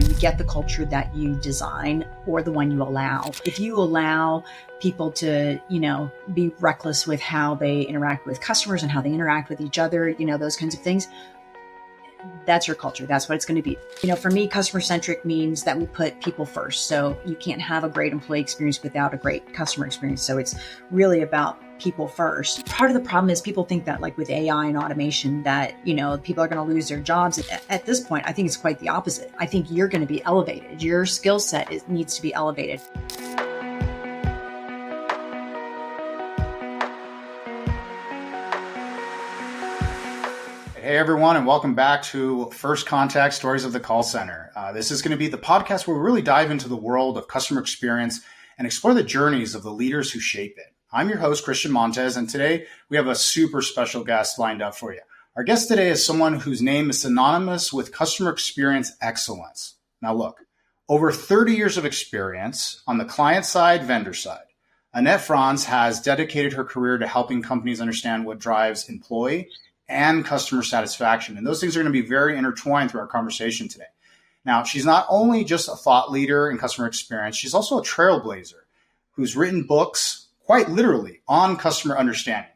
you get the culture that you design or the one you allow. If you allow people to, be reckless with how they interact with customers and how they interact with each other, those kinds of things, that's your culture. That's what it's going to be. For me, customer-centric means that we put people first. So you can't have a great employee experience without a great customer experience. So it's really about people first. Part of the problem is people think that, like with AI and automation, that, people are going to lose their jobs. At this point, I think it's quite the opposite. I think you're going to be elevated. Your skill set needs to be elevated. Hey everyone, and welcome back to First Contact Stories of the Call Center. This is going to be the podcast where we really dive into the world of customer experience and explore the journeys of the leaders who shape it. I'm your host, Christian Montes, and today we have a super special guest lined up for you. Our guest today is someone whose name is synonymous with customer experience excellence. Now look, over 30 years of experience on the client side, vendor side, Annette Franz has dedicated her career to helping companies understand what drives employee and customer satisfaction. And those things are going to be very intertwined through our conversation today. Now, she's not only just a thought leader in customer experience, she's also a trailblazer who's written books, quite literally, on customer understanding.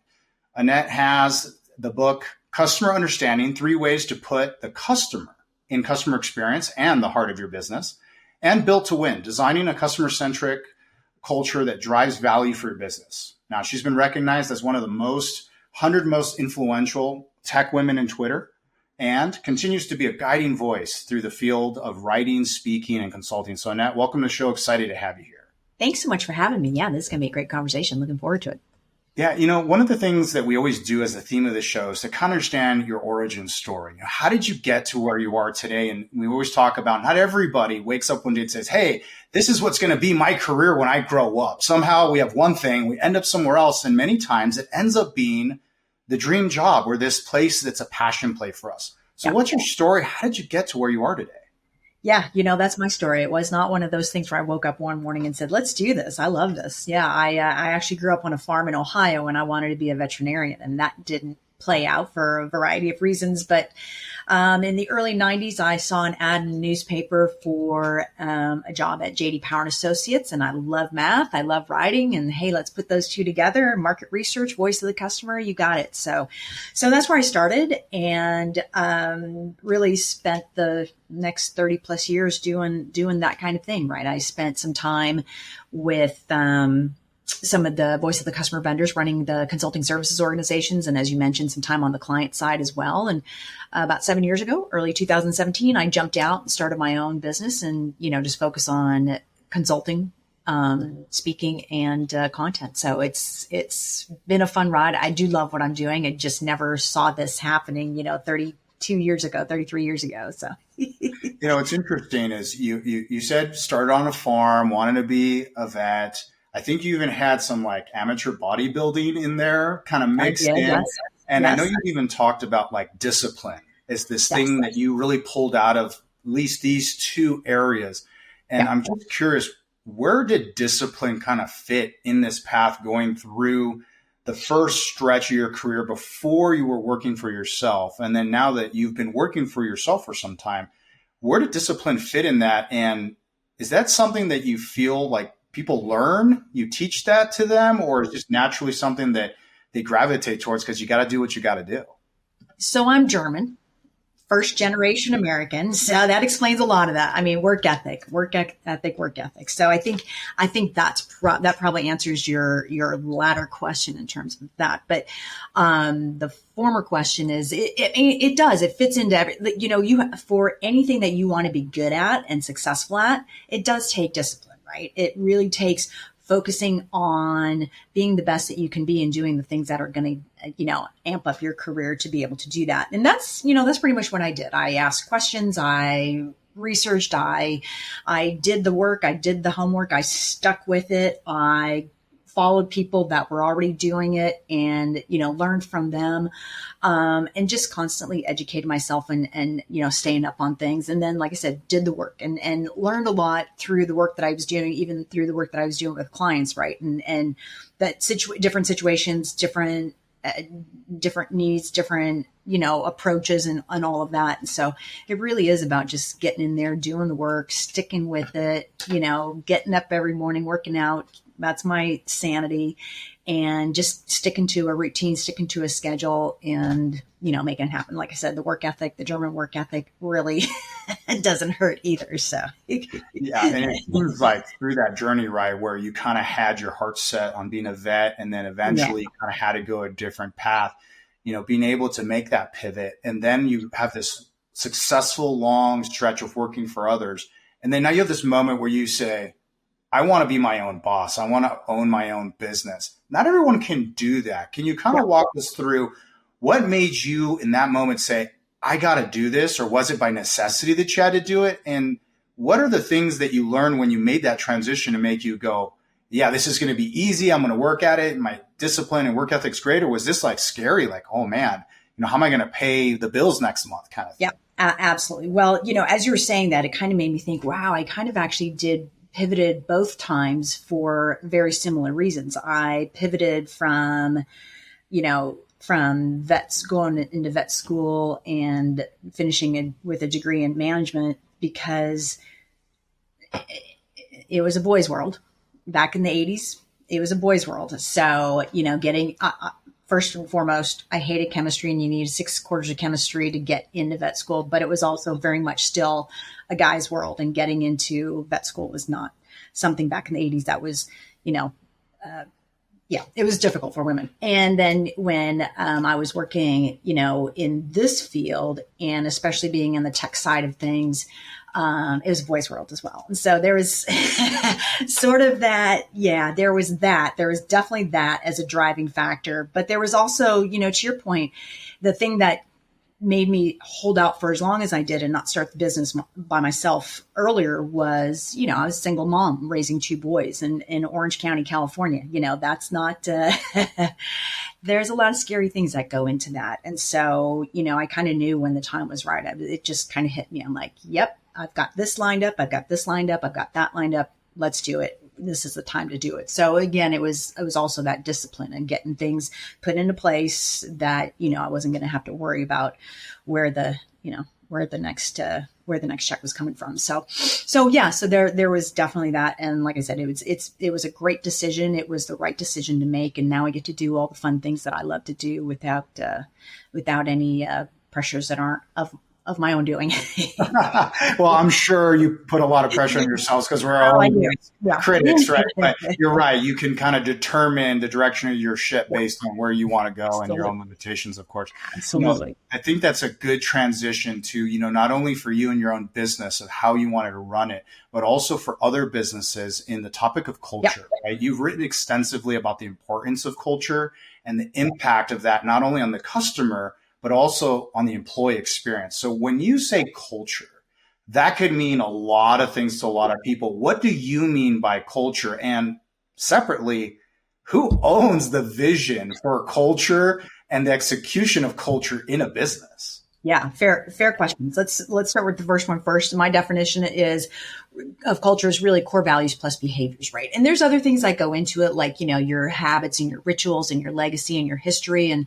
Annette has the book, Customer Understanding, 3 Ways to Put the Customer in Customer Experience and the Heart of Your Business, and Built to Win, Designing a Customer-Centric Culture that Drives Value for Your Business. Now, she's been recognized as one of the 100 most influential tech women in Twitter, and continues to be a guiding voice through the field of writing, speaking, and consulting. So Annette, welcome to the show. Excited to have you here. Thanks so much for having me. Yeah, this is going to be a great conversation. Looking forward to it. Yeah, one of the things that we always do as a theme of the show is to kind of understand your origin story. How did you get to where you are today? And we always talk about not everybody wakes up one day and says, hey, this is what's going to be my career when I grow up. Somehow we have one thing, we end up somewhere else. And many times it ends up being the dream job or this place that's a passion play for us. So What's your story? How did you get to where you are today? Yeah, that's my story. It was not one of those things where I woke up one morning and said, let's do this. I love this. Yeah, I actually grew up on a farm in Ohio and I wanted to be a veterinarian, and that didn't play out for a variety of reasons. But in the early 90s, I saw an ad in the newspaper for a job at J.D. Power and Associates. And I love math. I love writing. And hey, let's put those two together. Market research, voice of the customer. You got it. So that's where I started, and really spent the next 30 plus years doing that kind of thing. Right. I spent some time with some of the voice of the customer vendors running the consulting services organizations. And as you mentioned, some time on the client side as well. And about 7 years ago, early 2017, I jumped out and started my own business and, just focus on consulting, speaking and content. So it's been a fun ride. I do love what I'm doing. I just never saw this happening, 33 years ago. So, what's interesting is you said started on a farm, wanted to be a vet. I think you even had some like amateur bodybuilding in there kind of mixed in. Yes. And yes. I know you even talked about like discipline as this thing that you really pulled out of at least these 2 areas. And I'm just curious, where did discipline kind of fit in this path going through the first stretch of your career before you were working for yourself? And then now that you've been working for yourself for some time, where did discipline fit in that? And is that something that you feel like people learn, you teach that to them, or is it just naturally something that they gravitate towards because you got to do what you got to do? So I'm German, first generation American. So that explains a lot of that. I mean, work ethic. So I think that probably answers your latter question in terms of that. But the former question is, it does. It fits into for anything that you want to be good at and successful at, it does take discipline. Right? It really takes focusing on being the best that you can be and doing the things that are going to, amp up your career to be able to do that. And that's pretty much what I did. I asked questions. I researched. I did the work. I did the homework. I stuck with it. I followed people that were already doing it and, learned from them, and just constantly educated myself and, staying up on things. And then, like I said, did the work and learned a lot through the work that I was doing, even through the work that I was doing with clients. Right. And that different situations, different different needs, different, approaches and all of that. And so it really is about just getting in there, doing the work, sticking with it, getting up every morning, working out. That's my sanity, and just sticking to a routine, sticking to a schedule, and, making it happen. Like I said, the work ethic, the German work ethic really doesn't hurt either. So yeah. And it seems like through that journey, right, where you kind of had your heart set on being a vet, and then eventually you kind of had to go a different path, being able to make that pivot. And then you have this successful long stretch of working for others. And then now you have this moment where you say, I want to be my own boss. I want to own my own business. Not everyone can do that. Can you kind of walk us through what made you in that moment say, I got to do this? Or was it by necessity that you had to do it? And what are the things that you learned when you made that transition to make you go, yeah, this is going to be easy. I'm going to work at it. My discipline and work ethic's great. Or was this like scary? Like, oh man, how am I going to pay the bills next month kind of thing? Yeah, absolutely. Well, as you were saying that, it kind of made me think, wow, I kind of actually pivoted both times for very similar reasons. I pivoted from vets going into vet school and finishing with a degree in management because it was a boys' world back in the 80s. It was a boys' world. So, getting, first and foremost, I hated chemistry, and you needed 6 quarters of chemistry to get into vet school, but it was also very much still a guy's world, and getting into vet school was not something back in the 80s that was, it was difficult for women. And then when I was working, in this field, and especially being in the tech side of things, it was a boys' world as well. And so there was sort of that. Yeah, there was that. There was definitely that as a driving factor. But there was also, to your point, the thing that made me hold out for as long as I did and not start the business by myself earlier was, I was a single mom raising 2 boys in Orange County, California. That's not, there's a lot of scary things that go into that. And so, I kind of knew when the time was right. It just kind of hit me. I'm like, yep, I've got this lined up. I've got this lined up. I've got that lined up. Let's do it. This is the time to do it. So again, it was also that discipline and getting things put into place that, I wasn't going to have to worry about where the next check was coming from. So there was definitely that. And like I said, it was a great decision. It was the right decision to make. And now I get to do all the fun things that I love to do without any pressures that aren't of my own doing. Well, I'm sure you put a lot of pressure on yourselves because we're our own critics, right? But you're right. You can kind of determine the direction of your ship based on where you want to go and your own limitations, of course. Absolutely. I think that's a good transition to, not only for you and your own business of how you wanted to run it, but also for other businesses in the topic of culture, right? You've written extensively about the importance of culture and the impact of that, not only on the customer, but also on the employee experience. So when you say culture, that could mean a lot of things to a lot of people. What do you mean by culture? And separately, who owns the vision for culture and the execution of culture in a business? Yeah, fair questions. Let's start with the first one first. My definition of culture is really core values plus behaviors, right? And there's other things that go into it, like, your habits and your rituals and your legacy and your history and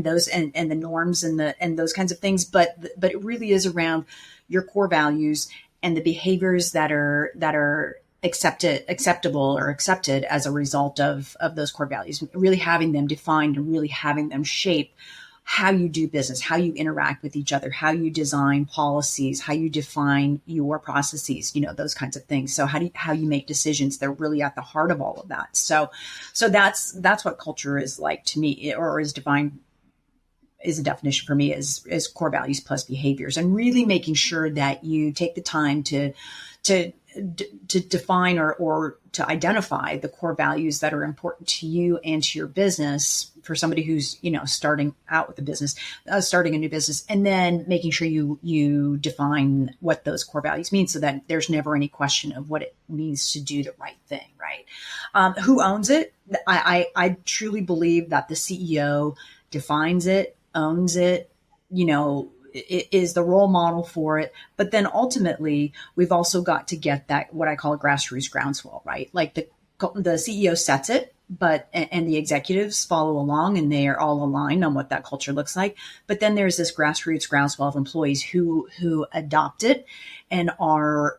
those and the norms and those kinds of things. But it really is around your core values and the behaviors that are acceptable or accepted as a result of those core values, really having them defined and really having them shape how you do business, how you interact with each other, how you design policies, how you define your processes, those kinds of things. So how you make decisions, they're really at the heart of all of that. So that's what culture is like to me, or is defined, is a definition for me is core values plus behaviors, and really making sure that you take the time to define or to identify the core values that are important to you and to your business for somebody who's, starting out with a business, starting a new business, and then making sure you define what those core values mean so that there's never any question of what it means to do the right thing, right? Who owns it? I truly believe that the CEO defines it, owns it, it is the role model for it. But then ultimately, we've also got to get that, what I call a grassroots groundswell, right? Like the CEO sets it, and the executives follow along and they are all aligned on what that culture looks like. But then there's this grassroots groundswell of employees who adopt it and are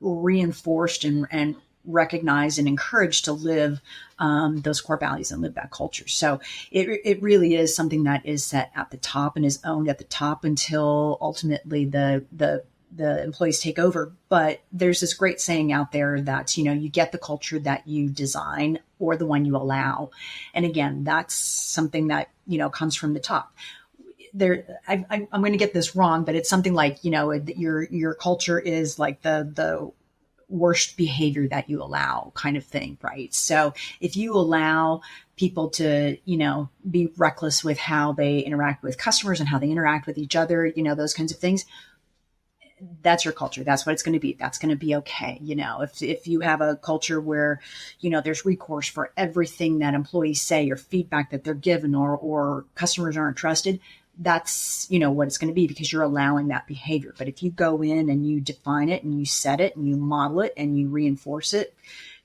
reinforced and recognized and encouraged to live those core values and live that culture. So it really is something that is set at the top and is owned at the top until ultimately the employees take over. But there's this great saying out there that, you get the culture that you design or the one you allow. And again, that's something that, comes from the top. I'm going to get this wrong, but it's something like, your culture is like the worst behavior that you allow kind of thing, right? So if you allow people to, be reckless with how they interact with customers and how they interact with each other, those kinds of things, that's your culture. That's what it's going to be. That's going to be okay. If you have a culture where, there's recourse for everything that employees say or feedback that they're given or customers aren't trusted, that's, what it's going to be because you're allowing that behavior. But if you go in and you define it and you set it and you model it and you reinforce it,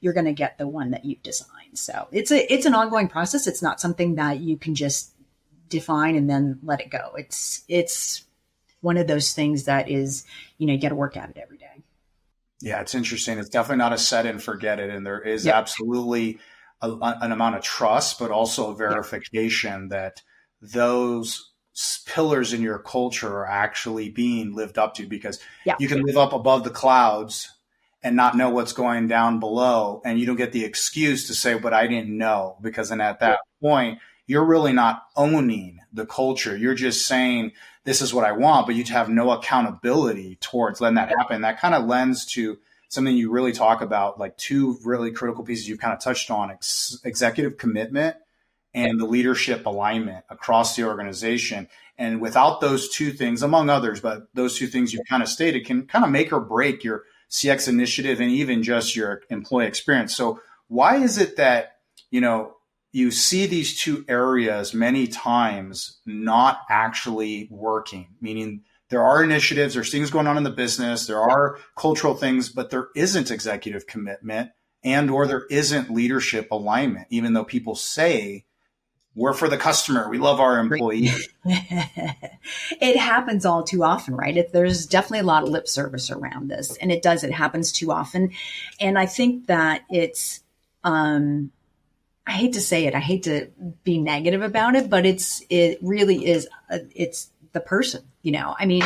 you're going to get the one that you've designed. So it's an ongoing process. It's not something that you can just define and then let it go. It's one of those things that is, you got to work at it every day. Yeah, it's interesting. It's definitely not a set and forget it. And there is Yep. absolutely an amount of trust, but also a verification that those pillars in your culture are actually being lived up to, because you can live up above the clouds and not know what's going down below. And you don't get the excuse to say, but I didn't know, because then at that point, you're really not owning the culture. You're just saying, this is what I want, but you have no accountability towards letting that happen. That kind of lends to something you really talk about, like two really critical pieces you've kind of touched on: executive commitment and the leadership alignment across the organization. And without those two things, among others, but those two things you kind of stated can kind of make or break your CX initiative and even just your employee experience. So why is it that, you see these two areas many times not actually working? Meaning there are initiatives, there's things going on in the business, there are cultural things, but there isn't executive commitment or there isn't leadership alignment, even though people say, we're for the customer, we love our employees. It happens all too often, right? There's definitely a lot of lip service around this, and it happens too often. And I think that it's, I hate to say it, I hate to be negative about it, but it really is, it's the person, I mean,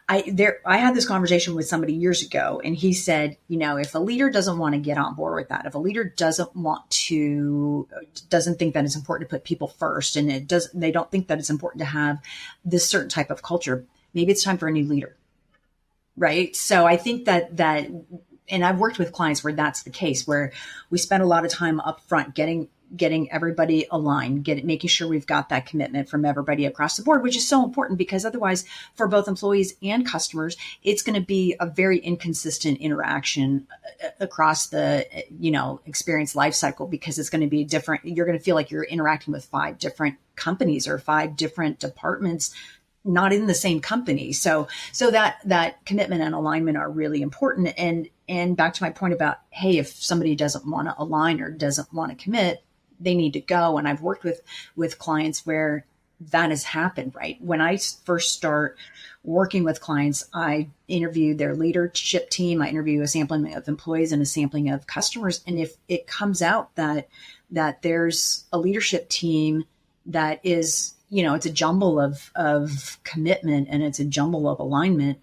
I had this conversation with somebody years ago, and he said, if a leader doesn't want to get on board with that, if a leader doesn't think that it's important to put people first, and they don't think that it's important to have this certain type of culture, maybe it's time for a new leader. Right. So I think that, and I've worked with clients where that's the case, where we spend a lot of time up front getting everybody aligned, making sure we've got that commitment from everybody across the board, which is so important, because otherwise for both employees and customers, it's going to be a very inconsistent interaction across the, experience life cycle, because it's going to be different. You're going to feel like you're interacting with 5 different companies or 5 different departments, not in the same company. So that commitment and alignment are really important. And back to my point about, hey, if somebody doesn't want to align or doesn't want to commit, they need to go. And I've worked with clients where that has happened, right? When I first start working with clients, I interview their leadership team. I interview a sampling of employees and a sampling of customers. And if it comes out that there's a leadership team that is, it's a jumble of commitment and it's a jumble of alignment,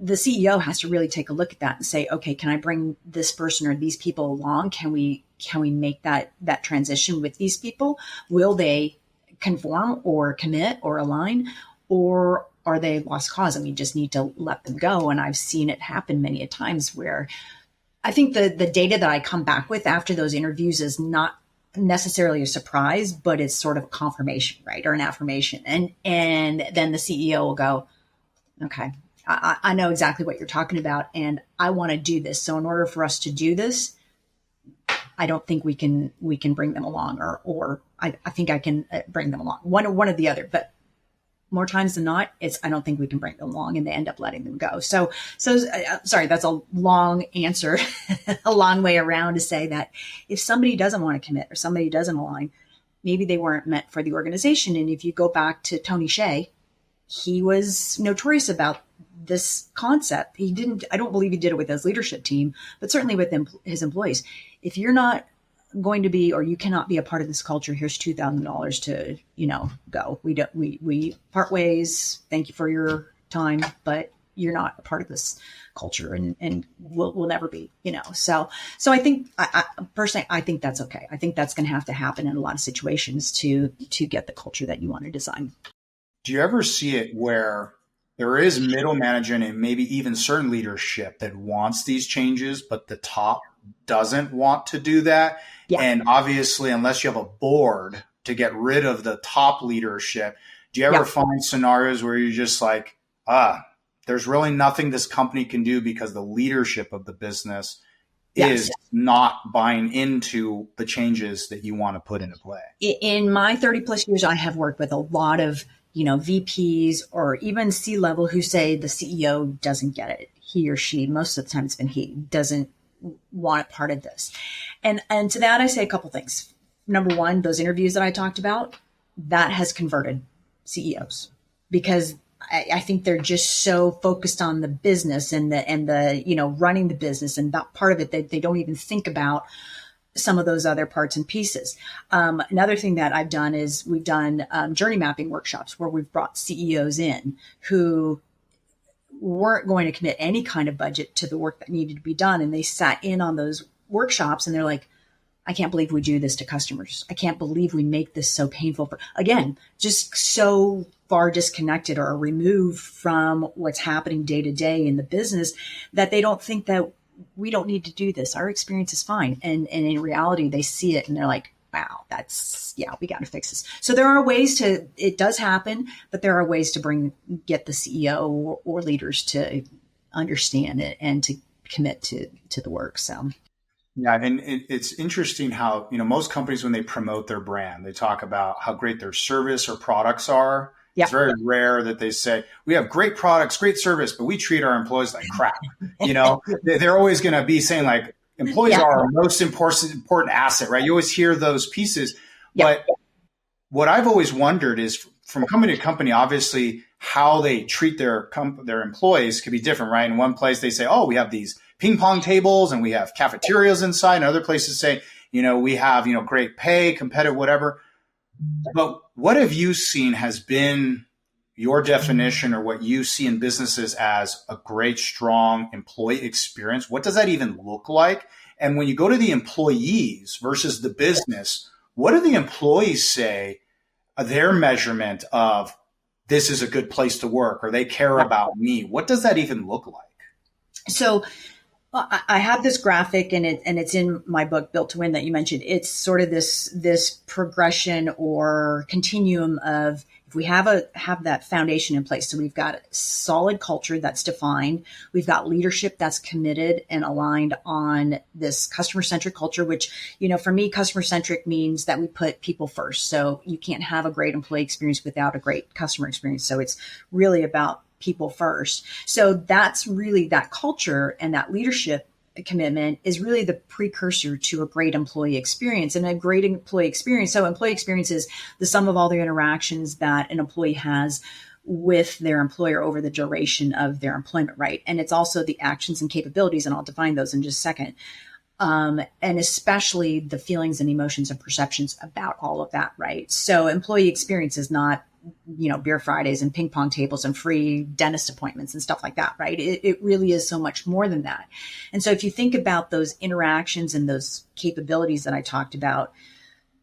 the CEO has to really take a look at that and say, okay, can I bring this person or these people along? Can we make that transition with these people? Will they conform or commit or align, or are they lost cause and we just need to let them go? And I've seen it happen many a times where I think the data that I come back with after those interviews is not necessarily a surprise, but it's sort of a confirmation, right? Or an affirmation. And then the CEO will go, okay, I know exactly what you're talking about, and I want to do this. So in order for us to do this, I don't think we can bring them along, or I think I can bring them along. One or the other. But more times than not, I don't think we can bring them along, and they end up letting them go. Sorry, that's a long answer, a long way around to say that if somebody doesn't want to commit or somebody doesn't align, maybe they weren't meant for the organization. And if you go back to Tony Hsieh, he was notorious about this concept. I don't believe he did it with his leadership team, but certainly with his employees. If you're not going to be, or you cannot be a part of this culture, here's $2,000 to, go. We part ways. Thank you for your time, but you're not a part of this culture, and we'll never be, So I think, personally, I think that's okay. I think that's going to have to happen in a lot of situations to get the culture that you want to design. Do you ever see it where there is middle management and maybe even certain leadership that wants these changes, but the top doesn't want to do that? Yeah. And obviously, unless you have a board to get rid of the top leadership, do you ever find scenarios where you're just like, there's really nothing this company can do because the leadership of the business is not buying into the changes that you want to put into play? In my 30 plus years, I have worked with a lot of, VPs or even C-level who say the CEO doesn't get it. He or she, most of the time it's been he, doesn't want a part of this. And to that, I say a couple things. Number one, those interviews that I talked about, that has converted CEOs, because I think they're just so focused on the business and the running the business, and that part of it, they don't even think about some of those other parts and pieces. Another thing that I've done is we've done journey mapping workshops where we've brought CEOs in who weren't going to commit any kind of budget to the work that needed to be done. And they sat in on those workshops and they're like, I can't believe we do this to customers. I can't believe we make this so painful. Again, just so far disconnected or removed from what's happening day to day in the business that they don't think that we don't need to do this. Our experience is fine. And in reality, they see it and they're like, wow, we got to fix this. So there are ways it does happen, but there are ways to get the CEO or leaders to understand it and to commit to the work. So. Yeah. And it's interesting how, most companies, when they promote their brand, they talk about how great their service or products are. Yeah. It's very rare that they say, we have great products, great service, but we treat our employees like crap. They're always going to be saying like, employees are our most important asset, right? You always hear those pieces. Yeah. But what I've always wondered is from company to company, obviously how they treat their employees could be different, right? In one place they say, oh, we have these ping pong tables and we have cafeterias inside, and other places say, we have, great pay, competitive, whatever. But what have you seen has been your definition or what you see in businesses as a great, strong employee experience? What does that even look like? And when you go to the employees versus the business, what do the employees say their measurement of this is a good place to work or they care about me? What does that even look like? So I have this graphic and it's in my book, Built to Win, that you mentioned. It's sort of this progression or continuum of, if we have that foundation in place. So we've got a solid culture that's defined. We've got leadership that's committed and aligned on this customer-centric culture, which, for me, customer-centric means that we put people first. So you can't have a great employee experience without a great customer experience. So it's really about people first. So that's really that culture, and that leadership commitment is really the precursor to a great employee experience. And a great employee experience. So employee experience is the sum of all the interactions that an employee has with their employer over the duration of their employment, right? And it's also the actions and capabilities, and I'll define those in just a second. And especially the feelings and emotions and perceptions about all of that, right? So employee experience is not, beer Fridays and ping pong tables and free dentist appointments and stuff like that, right? It really is so much more than that. And so if you think about those interactions and those capabilities that I talked about,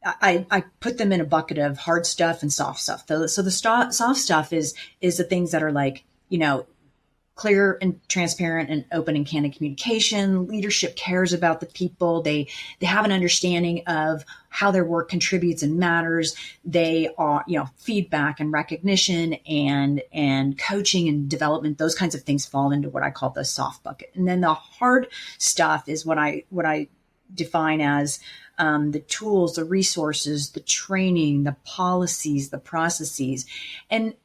I put them in a bucket of hard stuff and soft stuff. So the soft stuff is the things that are like, clear and transparent and open and candid communication. Leadership cares about the people. They have an understanding of how their work contributes and matters. They are, feedback and recognition and coaching and development. Those kinds of things fall into what I call the soft bucket. And then the hard stuff is what I define as the tools, the resources, the training, the policies, the processes. And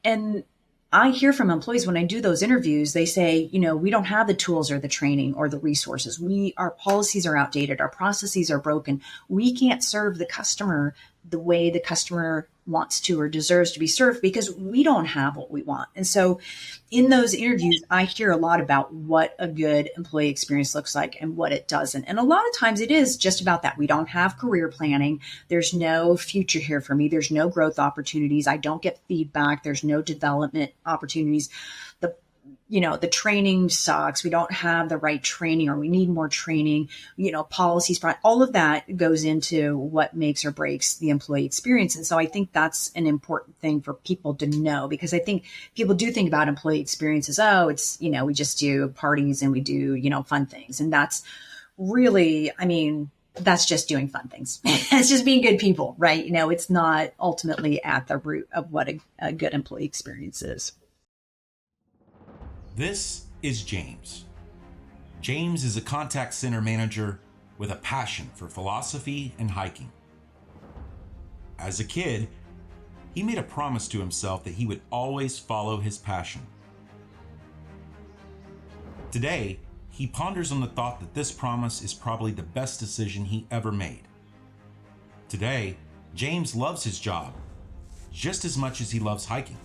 I hear from employees when I do those interviews, they say, we don't have the tools or the training or the resources. Our policies are outdated. Our processes are broken. We can't serve the customer the way the customer wants to or deserves to be served because we don't have what we want. And so in those interviews, I hear a lot about what a good employee experience looks like and what it doesn't. And a lot of times it is just about that. We don't have career planning. There's no future here for me. There's no growth opportunities. I don't get feedback. There's no development opportunities. The training sucks. We don't have the right training, or we need more training, policies, all of that goes into what makes or breaks the employee experience. And so I think that's an important thing for people to know, because I think people do think about employee experience as, it's, we just do parties and we do, fun things. And that's really, that's just doing fun things. It's just being good people, right? It's not ultimately at the root of what a good employee experience is. This is James. James is a contact center manager with a passion for philosophy and hiking. As a kid, he made a promise to himself that he would always follow his passion. Today, he ponders on the thought that this promise is probably the best decision he ever made. Today, James loves his job just as much as he loves hiking.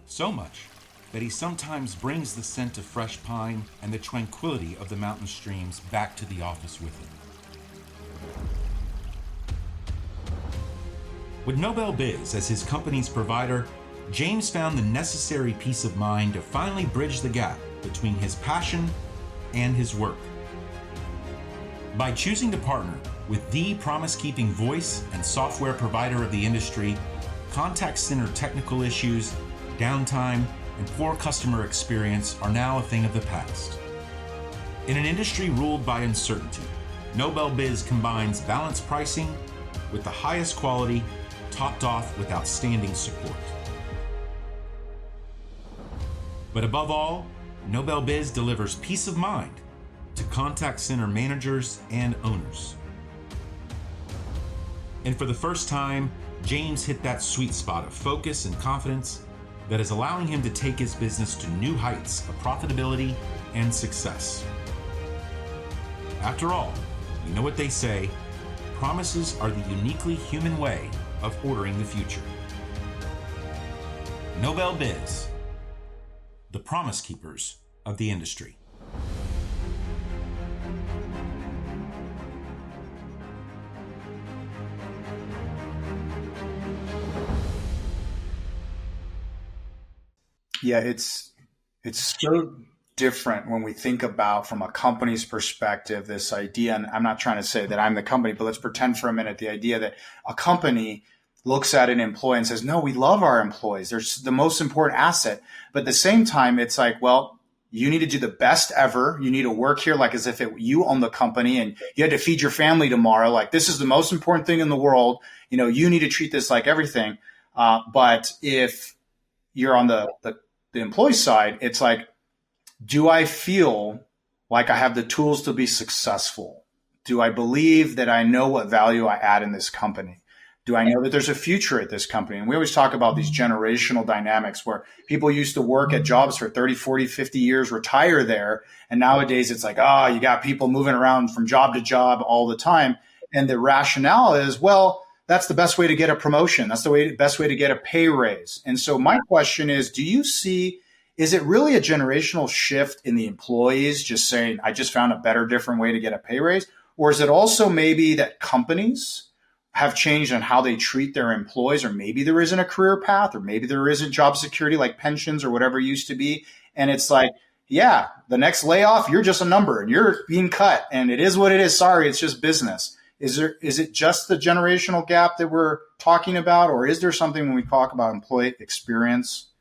So much that he sometimes brings the scent of fresh pine and the tranquility of the mountain streams back to the office with him. With Nobel Biz as his company's provider, James found the necessary peace of mind to finally bridge the gap between his passion and his work. By choosing to partner with the promise-keeping voice and software provider of the industry, contact center technical issues, downtime, and poor customer experience are now a thing of the past. In an industry ruled by uncertainty, Nobel Biz combines balanced pricing with the highest quality, topped off with outstanding support. But above all, Nobel Biz delivers peace of mind to contact center managers and owners. And for the first time, James hit that sweet spot of focus and confidence that is allowing him to take his business to new heights of profitability and success. After all, you know what they say, promises are the uniquely human way of ordering the future. Nobel Biz, the promise keepers of the industry. Yeah, it's so different when we think about, from a company's perspective, this idea, and I'm not trying to say that I'm the company, but let's pretend for a minute the idea that a company looks at an employee and says, no, we love our employees. They're the most important asset. But at the same time, it's like, well, you need to do the best ever. You need to work here like as if you own the company and you had to feed your family tomorrow. Like, this is the most important thing in the world. You need to treat this like everything. But if you're on the employee side, it's like, do I feel like I have the tools to be successful? Do I believe that I know what value I add in this company? Do I know that there's a future at this company? And we always talk about these generational dynamics where people used to work at jobs for 30, 40, 50 years, retire there. And nowadays it's like, you got people moving around from job to job all the time. And the rationale is, well, that's the best way to get a promotion. That's the best way to get a pay raise. And so my question is, do you see, is it really a generational shift in the employees just saying, I just found a better, different way to get a pay raise? Or is it also maybe that companies have changed on how they treat their employees, or maybe there isn't a career path, or maybe there isn't job security like pensions or whatever it used to be? And it's like, yeah, the next layoff, you're just a number and you're being cut and it is what it is. Sorry, it's just business. Is it just the generational gap that we're talking about, or is there something when we talk about employee experience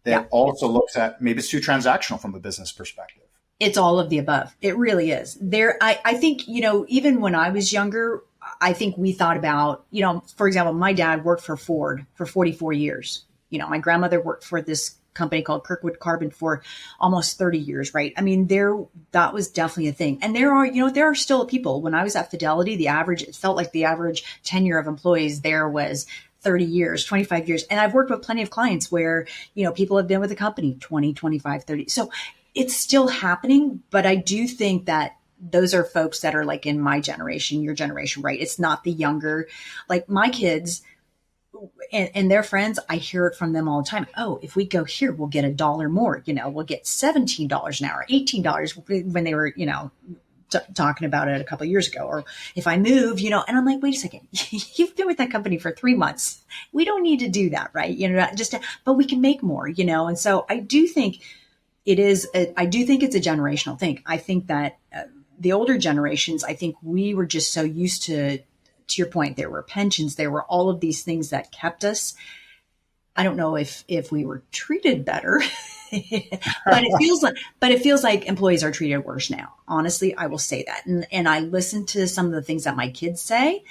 that also looks at, maybe it's too transactional from a business perspective? It's all of the above. It really is. I think, even when I was younger, I think we thought about, for example, my dad worked for Ford for 44 years. My grandmother worked for this company called Kirkwood Carbon for almost 30 years, right? I mean, that was definitely a thing. And there are still people. When I was at Fidelity, it felt like the average tenure of employees there was 30 years, 25 years. And I've worked with plenty of clients where, people have been with the company 20, 25, 30. So it's still happening. But I do think that those are folks that are like in my generation, your generation, right? It's not the younger, like my kids and their friends. I hear it from them all the time. Oh, if we go here, we'll get $1 more, we'll get $17 an hour, $18 when they were, talking about it a couple of years ago. Or if I move, and I'm like, wait a second, you've been with that company for 3 months. We don't need to do that, right? But we can make more, And so I do think it's a generational thing. I think that the older generations, I think we were just so used to your point, there were pensions, there were all of these things that kept us. I don't know if we were treated better, but it feels like employees are treated worse now. Honestly, I will say that. And I listen to some of the things that my kids say,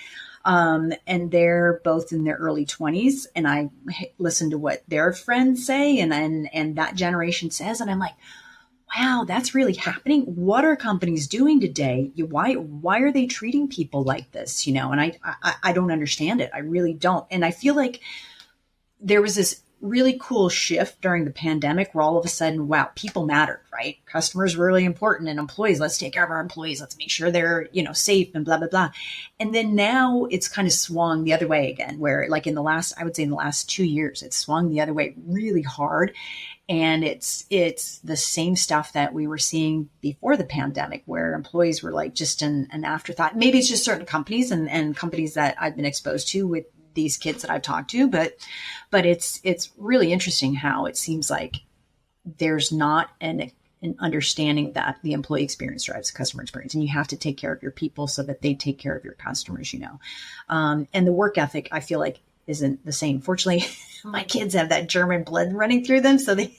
and they're both in their early 20s, and I listen to what their friends say and that generation says, and I'm like, wow, that's really happening. What are companies doing today? Why are they treating people like this? And I don't understand it. I really don't. And I feel like there was this really cool shift during the pandemic where all of a sudden, wow, people mattered, right? Customers were really important, and employees, let's take care of our employees. Let's make sure they're, safe and blah, blah, blah. And then now it's kind of swung the other way again, where like I would say in the last 2 years, it's swung the other way really hard. And it's the same stuff that we were seeing before the pandemic, where employees were like just an afterthought. Maybe it's just certain companies and companies that I've been exposed to with these kids that I've talked to, but it's really interesting how it seems like there's not an understanding that the employee experience drives the customer experience, and you have to take care of your people so that they take care of your customers, and the work ethic, I feel like, isn't the same. Fortunately, my kids have that German blood running through them, so they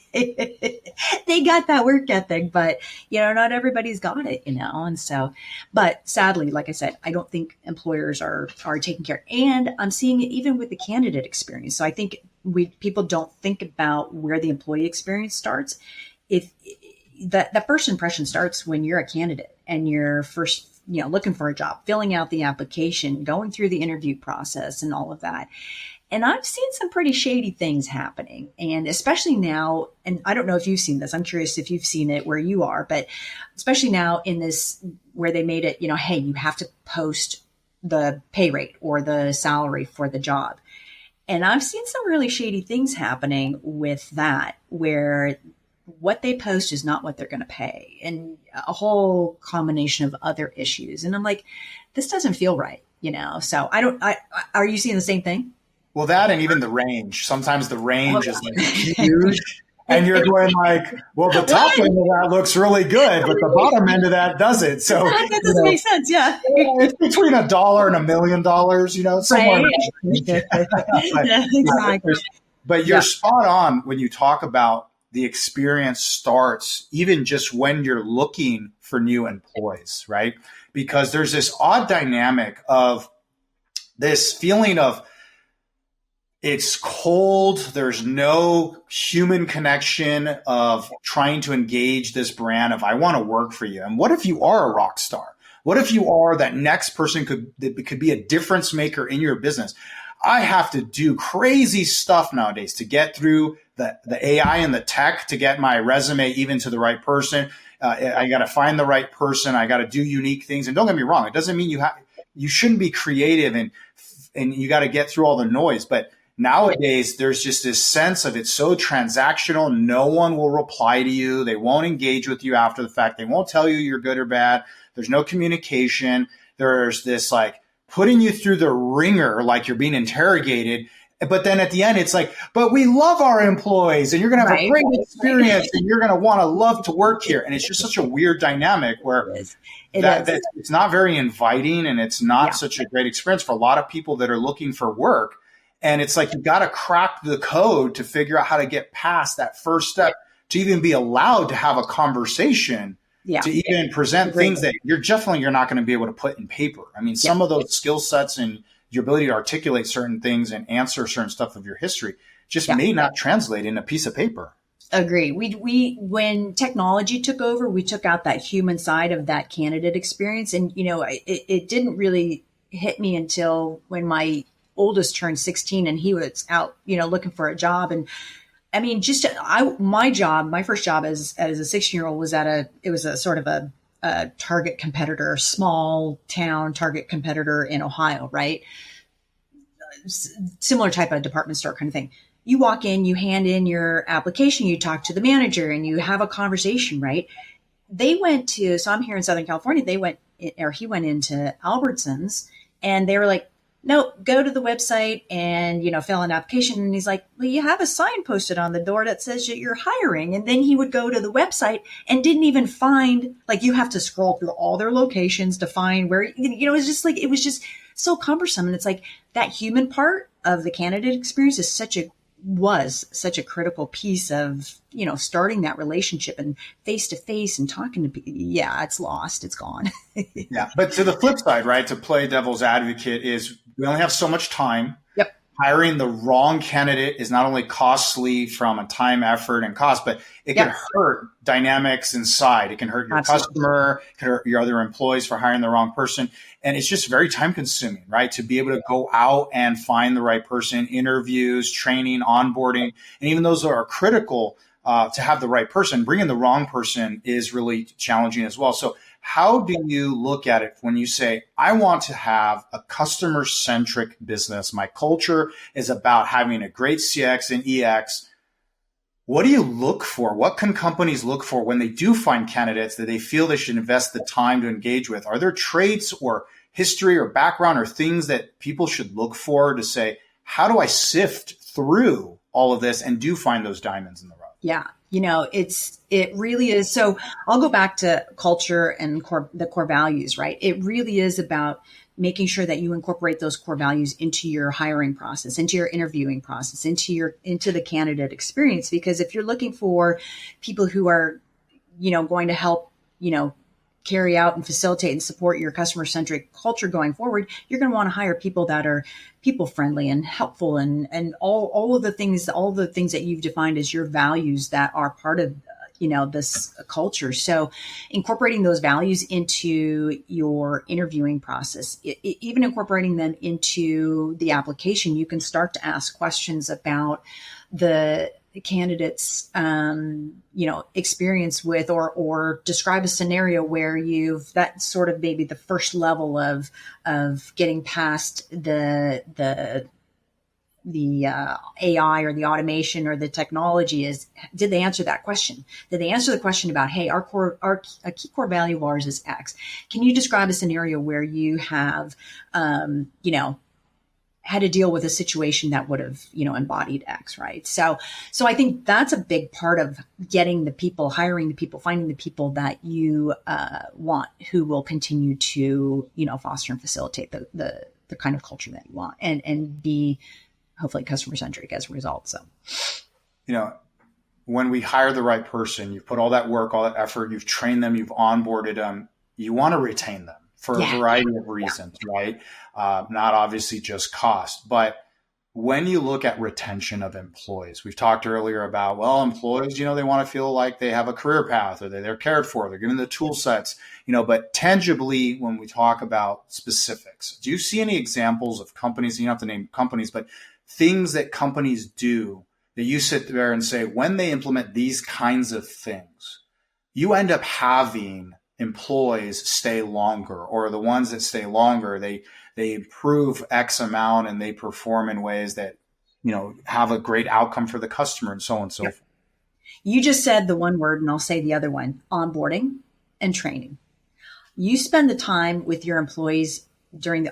got that work ethic, but not everybody's got it, and so, but sadly, like I said, I don't think employers are taking care, and I'm seeing it even with the candidate experience. So I think people don't think about where the employee experience starts. If the first impression starts when you're a candidate and you're first looking for a job, filling out the application, going through the interview process and all of that. And I've seen some pretty shady things happening. And especially now, and I don't know if you've seen this, I'm curious if you've seen it where you are, but especially now in this, where they made it, hey, you have to post the pay rate or the salary for the job. And I've seen some really shady things happening with that, where what they post is not what they're going to pay, and a whole combination of other issues. And I'm like, this doesn't feel right, So are you seeing the same thing? Well, that, and even the range. Sometimes the range is like huge, and you're going like, well, the top end of that looks really good, but the bottom end of that doesn't. So that doesn't make sense. Yeah, it's between $1 and $1 million, somewhere. Right. Exactly. But you're spot on when you talk about the experience starts even just when you're looking for new employees, right? Because there's this odd dynamic of this feeling of it's cold, there's no human connection of trying to engage this brand of I want to work for you. And what if you are a rock star? What if you are that next person that could be a difference maker in your business? I have to do crazy stuff nowadays to get through the AI and the tech to get my resume even to the right person. I got to find the right person. I got to do unique things. And don't get me wrong, it doesn't mean you shouldn't be creative and you got to get through all the noise. But nowadays, there's just this sense of it's so transactional. No one will reply to you. They won't engage with you after the fact. They won't tell you you're good or bad. There's no communication. There's this like putting you through the ringer like you're being interrogated. But then at the end, it's like, but we love our employees and you're going to have a great experience and you're going to want to love to work here. And it's just such a weird dynamic where that it's not very inviting and it's not such a great experience for a lot of people that are looking for work. And it's like, you got to crack the code to figure out how to get past that first step to even be allowed to have a conversation, to even present things that you're not going to be able to put in paper. I mean, some of those skill sets and your ability to articulate certain things and answer certain stuff of your history just may not translate in a piece of paper. Agree. We when technology took over, we took out that human side of that candidate experience. And, it didn't really hit me until when my oldest turned 16 and he was out, looking for a job. And I mean, my first job as a 16-year-old was it was a sort of a Target competitor, small town Target competitor in Ohio, right? Similar type of department store kind of thing. You walk in, you hand in your application, you talk to the manager and you have a conversation, right? So I'm here in Southern California. He went into Albertsons and they were like, no, go to the website and, fill an application. And he's like, well, you have a sign posted on the door that says that you're hiring. And then he would go to the website and didn't even find, like, you have to scroll through all their locations to find where, it was just so cumbersome. And it's like that human part of the candidate experience was such a critical piece of, starting that relationship and face to face and talking to people. Yeah, it's lost. It's gone. Yeah. But to the flip side, right, to play devil's advocate is we only have so much time. Yep. Hiring the wrong candidate is not only costly from a time, effort, and cost, but it can hurt dynamics inside. It can hurt your customer, it can hurt your other employees for hiring the wrong person. And it's just very time consuming, right? To be able to go out and find the right person, interviews, training, onboarding, and even those are critical to have the right person. Bringing the wrong person is really challenging as well. So how do you look at it when you say, I want to have a customer-centric business? My culture is about having a great CX and EX. What do you look for? What can companies look for when they do find candidates that they feel they should invest the time to engage with? Are there traits or history or background or things that people should look for to say, how do I sift through all of this and do find those diamonds in the rough? Yeah. It really is. So I'll go back to culture and the core values, right? It really is about making sure that you incorporate those core values into your hiring process, into your interviewing process, into the candidate experience. Because if you're looking for people who are, going to help, carry out and facilitate and support your customer-centric culture going forward, you're going to want to hire people that are people-friendly and helpful and all of the things that you've defined as your values that are part of, this culture. So incorporating those values into your interviewing process, even incorporating them into the application, you can start to ask questions about the candidate's, experience with, or describe a scenario where that's sort of maybe the first level of getting past the AI or the automation or the technology is, did they answer that question? Did they answer the question about, hey, a key core value of ours is X. Can you describe a scenario where you have, had to deal with a situation that would have, embodied X, right? So I think that's a big part of getting the people, hiring the people, finding the people that you want, who will continue to, foster and facilitate the kind of culture that you want and be hopefully customer-centric as a result. So, when we hire the right person, you've put all that work, all that effort, you've trained them, you've onboarded them, you want to retain them for a variety of reasons, right? Not obviously just cost, but when you look at retention of employees, we've talked earlier about, employees, they want to feel like they have a career path or they're cared for, they're given the tool sets, but tangibly, when we talk about specifics, do you see any examples of companies, you don't have to name companies, but things that companies do that you sit there and say, when they implement these kinds of things, you end up having employees stay longer, or the ones that stay longer, they improve X amount and they perform in ways that, have a great outcome for the customer and so on and so forth. You just said the one word and I'll say the other one, onboarding and training. You spend the time with your employees during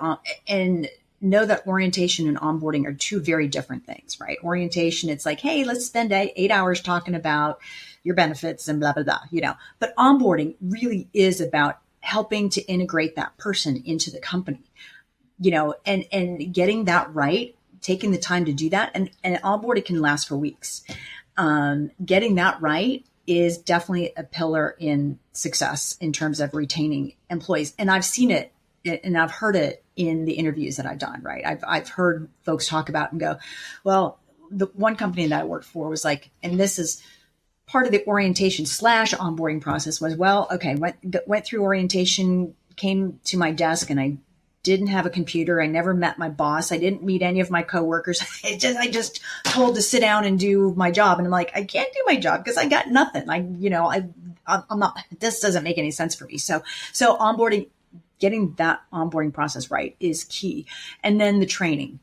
and know that orientation and onboarding are two very different things, right? Orientation, it's like, hey, let's spend 8 hours talking about your benefits and blah, blah, blah, But onboarding really is about helping to integrate that person into the company, and getting that right, taking the time to do that. And onboarding can last for weeks. Getting that right is definitely a pillar in success in terms of retaining employees. And I've seen it and I've heard it in the interviews that I've done, right? I've heard folks talk about and go, well, the one company that I worked for was like, and this is part of the orientation / onboarding process was, well, okay, went through orientation, came to my desk, and I didn't have a computer. I never met my boss. I didn't meet any of my coworkers. I just told to sit down and do my job. And I'm like, I can't do my job because I got nothing. I'm not, this doesn't make any sense for me. So onboarding, getting that onboarding process right is key. And then the training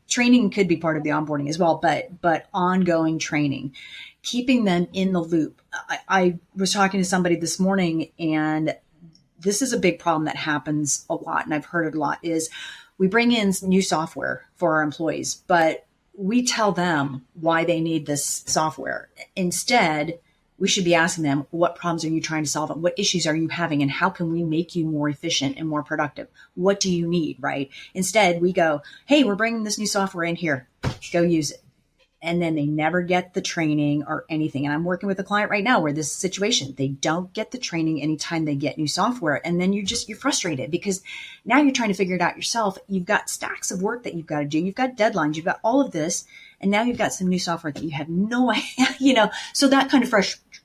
could be part of the onboarding as well, but ongoing training, keeping them in the loop. I was talking to somebody this morning, and this is a big problem that happens a lot, and I've heard it a lot, is we bring in new software for our employees, but we tell them why they need this software. Instead, we should be asking them, what problems are you trying to solve? What issues are you having? And how can we make you more efficient and more productive? What do you need, right? Instead, we go, hey, we're bringing this new software in here. Go use it. And then they never get the training or anything. And I'm working with a client right now where this situation, they don't get the training anytime they get new software. And then you're frustrated because now you're trying to figure it out yourself. You've got stacks of work that you've got to do. You've got deadlines. You've got all of this. And now you've got some new software that you have no idea, so that kind of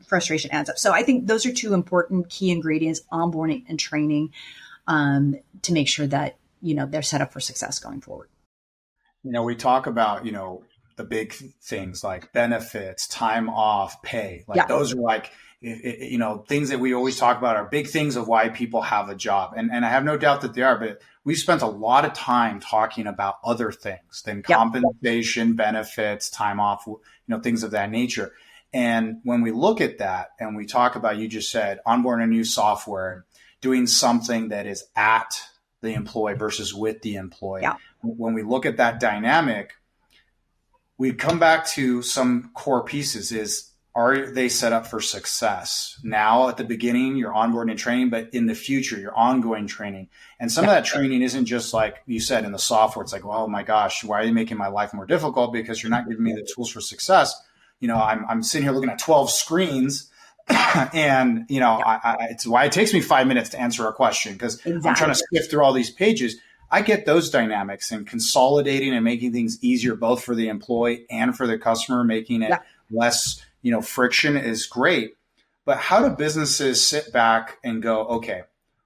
frustration adds up. So I think those are two important key ingredients, onboarding and training, to make sure that, they're set up for success going forward. We talk about, the big things like benefits, time off, pay, those are like, things that we always talk about are big things of why people have a job. And I have no doubt that they are, but we've spent a lot of time talking about other things than compensation, benefits, time off, things of that nature. And when we look at that and we talk about, you just said, onboarding a new software, doing something that is at the employee versus with the employee. Yeah. When we look at that dynamic, we come back to some core pieces are they set up for success? Now at the beginning, you're onboarding and training, but in the future, you're ongoing training. And some of that training isn't just like you said in the software. It's like, oh my gosh, why are you making my life more difficult? Because you're not giving me the tools for success. I'm sitting here looking at 12 screens and, it's why it takes me 5 minutes to answer a question because I'm trying to skip through all these pages. I get those dynamics and consolidating and making things easier, both for the employee and for the customer, making it less, friction is great. But how do businesses sit back and go, okay,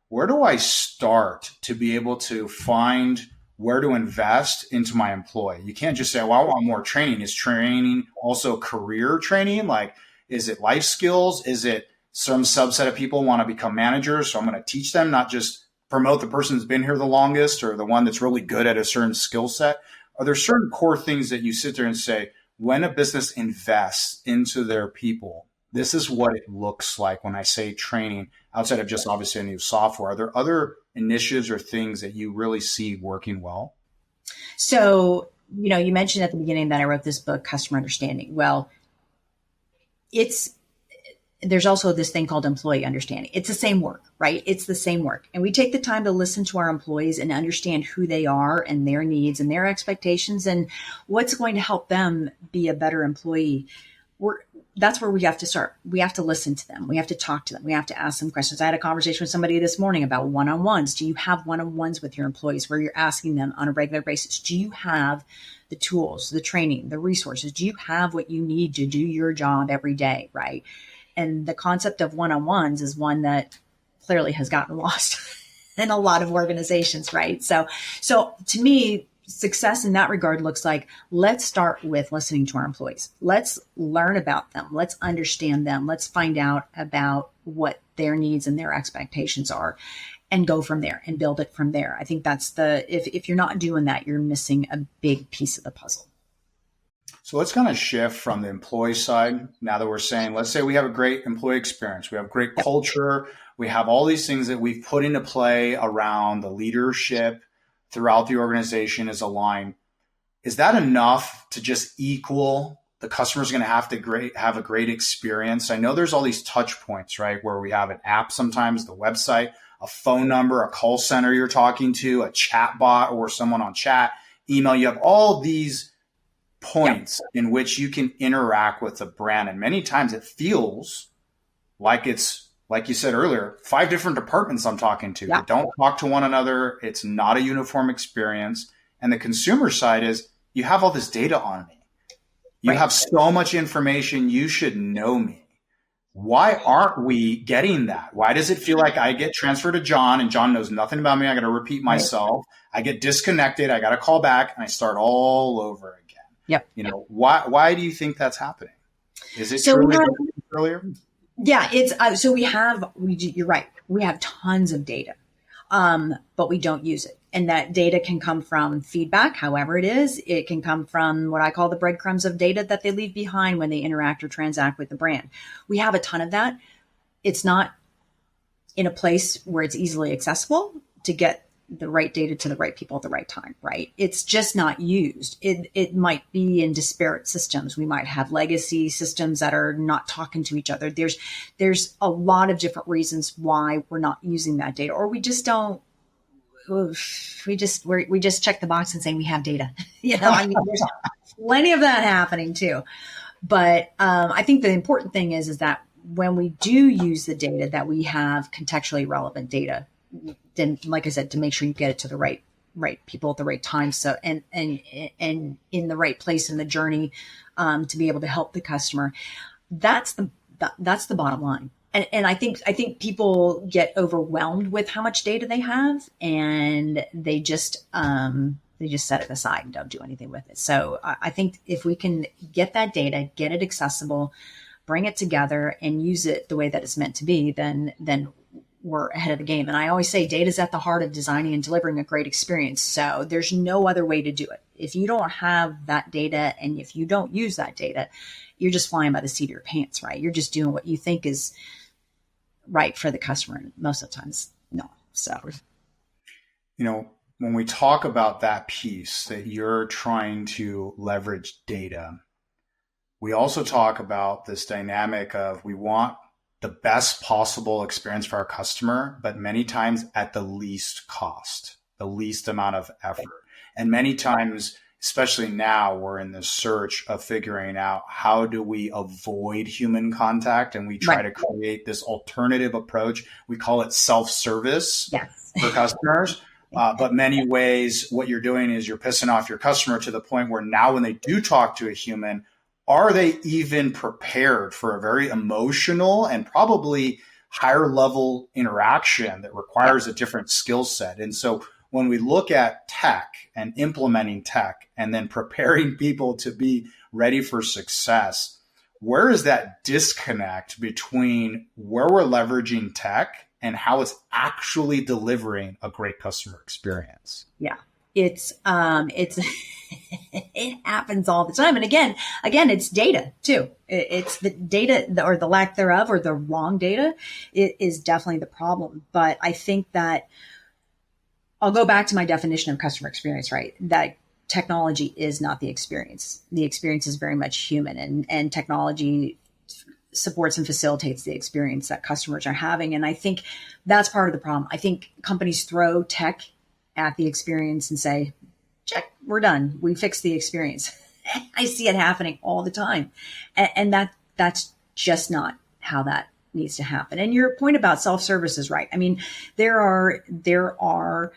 where do I start to be able to find where to invest into my employee? You can't just say, well, I want more training. Is training also career training? Like, is it life skills? Is it some subset of people want to become managers? So I'm going to teach them, not just promote the person who's been here the longest or the one that's really good at a certain skill set. Are there certain core things that you sit there and say, when a business invests into their people, this is what it looks like when I say training outside of just obviously a new software? Are there other initiatives or things that you really see working well? So, you mentioned at the beginning that I wrote this book, Customer Understanding. Well, there's also this thing called employee understanding. It's the same work, right? It's the same work. And we take the time to listen to our employees and understand who they are and their needs and their expectations and what's going to help them be a better employee. That's where we have to start. We have to listen to them. We have to talk to them. We have to ask them questions. I had a conversation with somebody this morning about one-on-ones. Do you have one-on-ones with your employees where you're asking them on a regular basis? Do you have the tools, the training, the resources? Do you have what you need to do your job every day, right? And the concept of one-on-ones is one that clearly has gotten lost in a lot of organizations, right? So to me, success in that regard looks like, let's start with listening to our employees. Let's learn about them. Let's understand them. Let's find out about what their needs and their expectations are and go from there and build it from there. I think that's if you're not doing that, you're missing a big piece of the puzzle. So let's kind of shift from the employee side. Now that we're saying, let's say we have a great employee experience. We have great culture. We have all these things that we've put into play around the leadership throughout the organization is aligned. Is that enough to just equal the customer's going to have a great experience? I know there's all these touch points, right? Where we have an app sometimes, the website, a phone number, a call center you're talking to, a chat bot or someone on chat, email. You have all these points in which you can interact with the brand. And many times it feels like it's, like you said earlier, 5 different departments I'm talking to. They don't talk to one another. It's not a uniform experience. And the consumer side is, you have all this data on me. You have so much information. You should know me. Why aren't we getting that? Why does it feel like I get transferred to John and John knows nothing about me? I got to repeat myself. I get disconnected. I got to call back and I start all over again. Yep. You know, why do you think that's happening? Is it truly earlier? Yeah, it's you're right. We have tons of data, but we don't use it. And that data can come from feedback, however it is. It can come from what I call the breadcrumbs of data that they leave behind when they interact or transact with the brand. We have a ton of that. It's not in a place where it's easily accessible to get the right data to the right people at the right time, right? It's just not used. It might be in disparate systems. We might have legacy systems that are not talking to each other. There's a lot of different reasons why we're not using that data, or we just don't. We just check the box and say we have data. I mean, there's plenty of that happening too. But I think the important thing is that when we do use the data, that we have contextually relevant data. Then, like I said, to make sure you get it to the right people at the right time. So and in the right place in the journey to be able to help the customer. That's the bottom line. And I think people get overwhelmed with how much data they have, and they just set it aside and don't do anything with it. So I think if we can get that data, get it accessible, bring it together, and use it the way that it's meant to be, then we're ahead of the game. And I always say data is at the heart of designing and delivering a great experience. So there's no other way to do it. If you don't have that data, and if you don't use that data, you're just flying by the seat of your pants, right? You're just doing what you think is right for the customer. And most of the times, no. So, when we talk about that piece that you're trying to leverage data, we also talk about this dynamic of we want the best possible experience for our customer, but many times at the least cost, the least amount of effort. And many times, especially now, we're in the search of figuring out how do we avoid human contact, and we try to create this alternative approach. We call it self-service for customers. But many ways, what you're doing is you're pissing off your customer to the point where now when they do talk to a human, are they even prepared for a very emotional and probably higher level interaction that requires a different skill set? And so when we look at tech and implementing tech and then preparing people to be ready for success, where is that disconnect between where we're leveraging tech and how it's actually delivering a great customer experience? Yeah, it's it happens all the time. And again, it's data too. It's the data or the lack thereof, or the wrong data. It is definitely the problem. But I think that I'll go back to my definition of customer experience, right? That technology is not the experience. The experience is very much human, and technology supports and facilitates the experience that customers are having. And I think that's part of the problem. I think companies throw tech at the experience and say, check, we're done. We fixed the experience. I see it happening all the time. And that's just not how that needs to happen. And your point about self-service is right. I mean, there are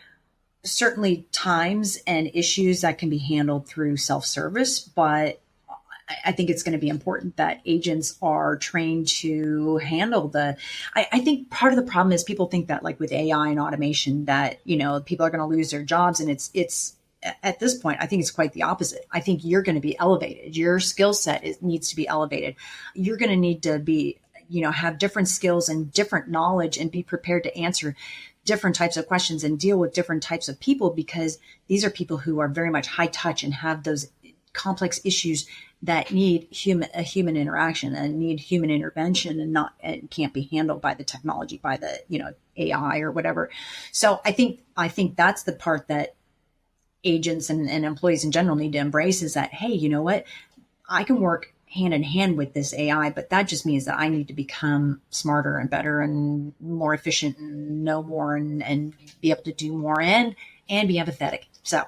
certainly times and issues that can be handled through self-service, but I think it's going to be important that agents are trained to handle I think part of the problem is people think that, like with AI and automation, that, people are going to lose their jobs. And it's at this point, I think it's quite the opposite. I think you're going to be elevated. Your skill set needs to be elevated. You're going to need to be, have different skills and different knowledge, and be prepared to answer different types of questions and deal with different types of people, because these are people who are very much high touch and have those complex issues that need a human interaction and need human intervention, and can't be handled by the technology, by the, AI or whatever. So I think that's the part that agents and employees in general need to embrace, is that, hey, you know what? I can work hand in hand with this AI, but that just means that I need to become smarter and better and more efficient and know more and be able to do more and be empathetic. So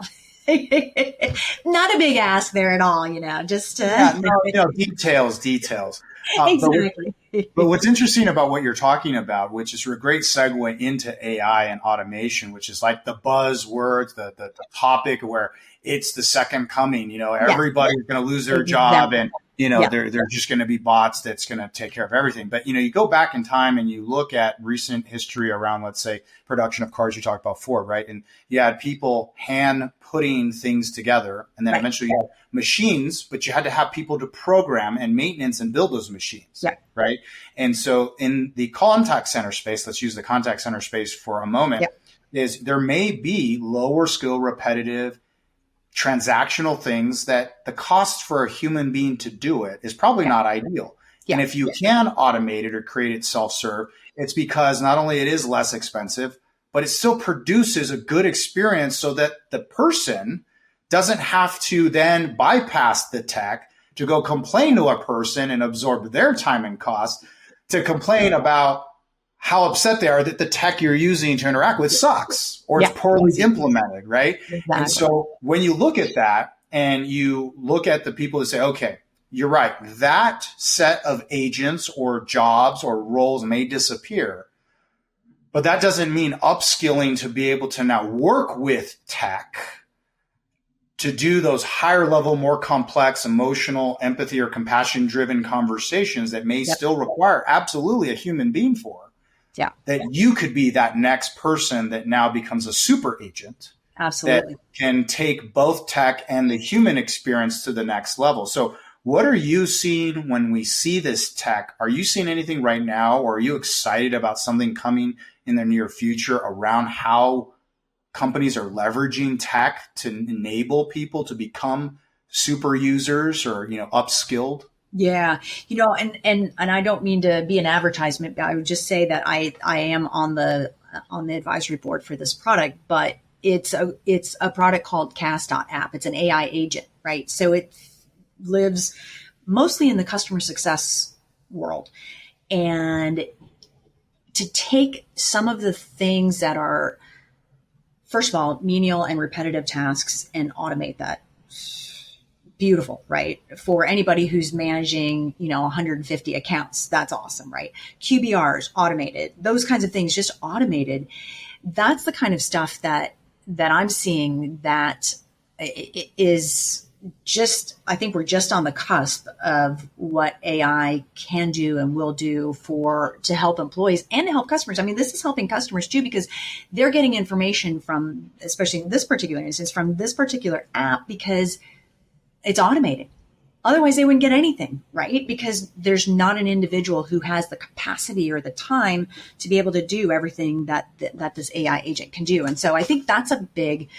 not a big ask there at all, just details. Exactly. But what's interesting about what you're talking about, which is a great segue into AI and automation, which is like the buzzwords, the topic where it's the second coming, everybody's going to lose their job. And, Yeah. they're just going to be bots that's going to take care of everything. But, you go back in time and you look at recent history around, let's say, production of cars. You talked about Ford, right? And you had people hand putting things together, and then eventually you had machines, but you had to have people to program and maintenance and build those machines, right? And so in the contact center space, let's use the contact center space for a moment, is there may be lower skill, repetitive, transactional things that the cost for a human being to do it is probably not ideal. And if you can automate it or create it self-serve, it's because not only it is less expensive, but it still produces a good experience so that the person doesn't have to then bypass the tech to go complain to a person and absorb their time and cost to complain about how upset they are that the tech you're using to interact with sucks or it's poorly implemented, right? Exactly. And so when you look at that and you look at the people that say, okay, you're right, that set of agents or jobs or roles may disappear, but that doesn't mean upskilling to be able to now work with tech to do those higher level, more complex, emotional, empathy, or compassion driven conversations that may still require absolutely a human being for. That you could be that next person that now becomes a super agent. Absolutely. That can take both tech and the human experience to the next level. So what are you seeing when we see this tech? Are you seeing anything right now, or are you excited about something coming in the near future around how companies are leveraging tech to enable people to become super users or, upskilled? Yeah. And I don't mean to be an advertisement, but I would just say that I am on the advisory board for this product, but it's a product called Cast.app. It's an AI agent, right? So it lives mostly in the customer success world. And to take some of the things that are, first of all, menial and repetitive tasks and automate that. Beautiful, right? For anybody who's managing, 150 accounts, that's awesome, right? QBRs, automated, those kinds of things, just automated. That's the kind of stuff that I'm seeing that is just, I think we're just on the cusp of what AI can do and will do to help employees and to help customers. I mean, this is helping customers too, because they're getting information from, especially in this particular instance, from this particular app, because it's automated. Otherwise, they wouldn't get anything, right? Because there's not an individual who has the capacity or the time to be able to do everything that this AI agent can do. And so I think that's a big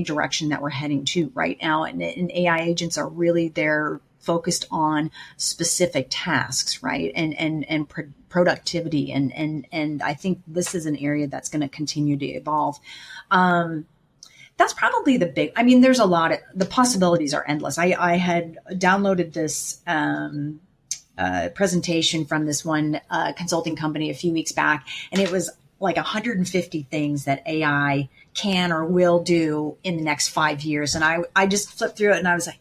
direction that we're heading to right now. And AI agents are really, they're focused on specific tasks, right? And productivity. And I think this is an area that's going to continue to evolve. That's probably there's a lot of, the possibilities are endless. I had downloaded this presentation from this one consulting company a few weeks back, and it was like 150 things that AI can or will do in the next 5 years. And I just flipped through it and I was like,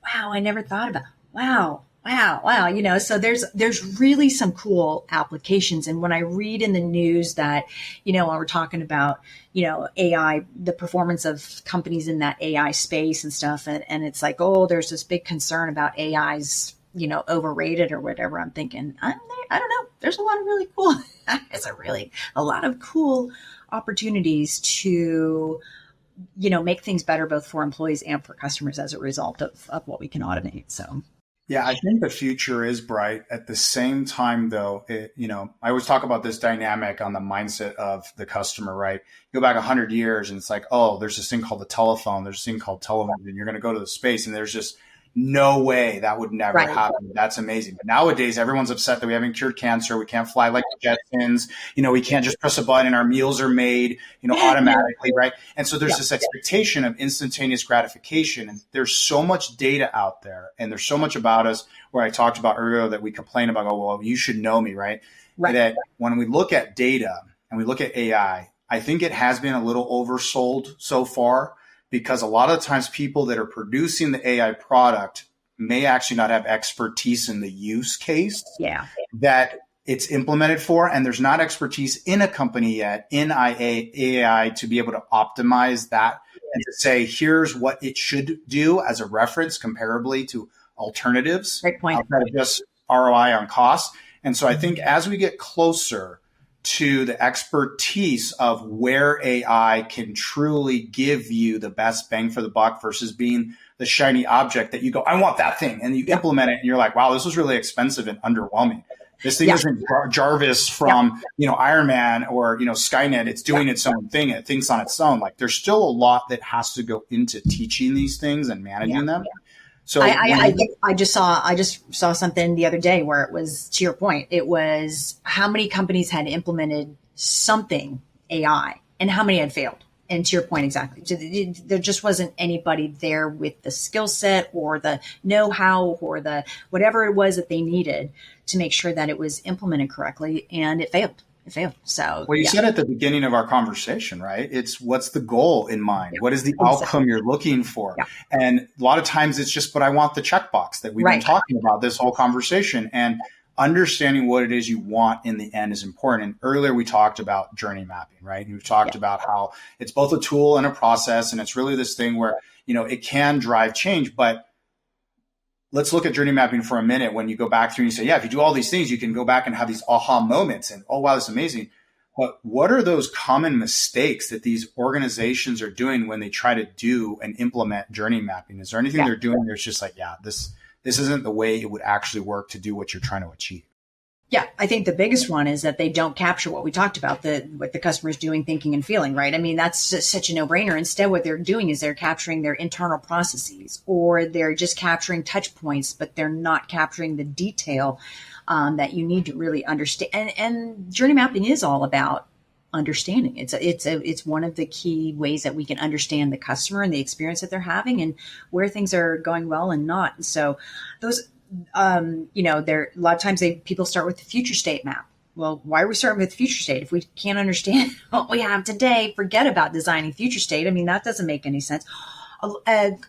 wow, I never thought about it. Wow. So there's really some cool applications. And when I read in the news that, when we're talking about, AI, the performance of companies in that AI space and stuff, and it's like, oh, there's this big concern about AI's, overrated or whatever. I'm thinking, I don't know. There's a lot of really cool, a lot of cool opportunities to, make things better, both for employees and for customers as a result of what we can automate. So. Yeah, I think the future is bright. At the same time, though, I always talk about this dynamic on the mindset of the customer, right? You go back 100 years and it's like, oh, there's this thing called the telephone. There's this thing called television. You're going to go to the space and there's just no way that would never happen. That's amazing. But nowadays, everyone's upset that we haven't cured cancer. We can't fly like the Jetsons. We can't just press a button and our meals are made, automatically, right? And so there's this expectation of instantaneous gratification. And there's so much data out there and there's so much about us where I talked about earlier that we complain about, oh, well, you should know me, right? That when we look at data and we look at AI, I think it has been a little oversold so far, because a lot of times people that are producing the AI product may actually not have expertise in the use case that it's implemented for. And there's not expertise in a company yet in AI to be able to optimize that and to say, here's what it should do as a reference comparably to alternatives Great point. outside of just ROI on cost. And so I think as we get closer to the expertise of where AI can truly give you the best bang for the buck versus being the shiny object that you go, I want that thing. And you implement it and you're like, wow, this was really expensive and underwhelming. This thing isn't Jarvis from, Iron Man or, Skynet. It's doing its own thing. It thinks on its own. Like there's still a lot that has to go into teaching these things and managing them. So I just saw something the other day where it was, to your point, it was how many companies had implemented something AI and how many had failed. And to your point, exactly, there just wasn't anybody there with the skill set or the know-how or the whatever it was that they needed to make sure that it was implemented correctly, and it failed. So, well, you said at the beginning of our conversation, right? It's what's the goal in mind? What is the outcome you're looking for? And a lot of times it's just, but I want the checkbox that we've been talking about this whole conversation. And understanding what it is you want in the end is important. And earlier we talked about journey mapping, right? And we've talked about how it's both a tool and a process. And it's really this thing where, it can drive change, but let's look at journey mapping for a minute. When you go back through and you say, if you do all these things, you can go back and have these aha moments and, oh, wow, that's amazing. But what are those common mistakes that these organizations are doing when they try to do and implement journey mapping? Is there anything they're doing that's just like, this isn't the way it would actually work to do what you're trying to achieve? Yeah, I think the biggest one is that they don't capture what we talked about, what the customer's doing, thinking, and feeling, right? I mean, that's just such a no-brainer. Instead, what they're doing is they're capturing their internal processes, or they're just capturing touch points, but they're not capturing the detail that you need to really understand. And journey mapping is all about understanding. It's one of the key ways that we can understand the customer and the experience that they're having and where things are going well and not. So those there a lot of times people start with the future state map. Well, why are we starting with future state? If we can't understand what we have today, forget about designing future state. I mean, that doesn't make any sense.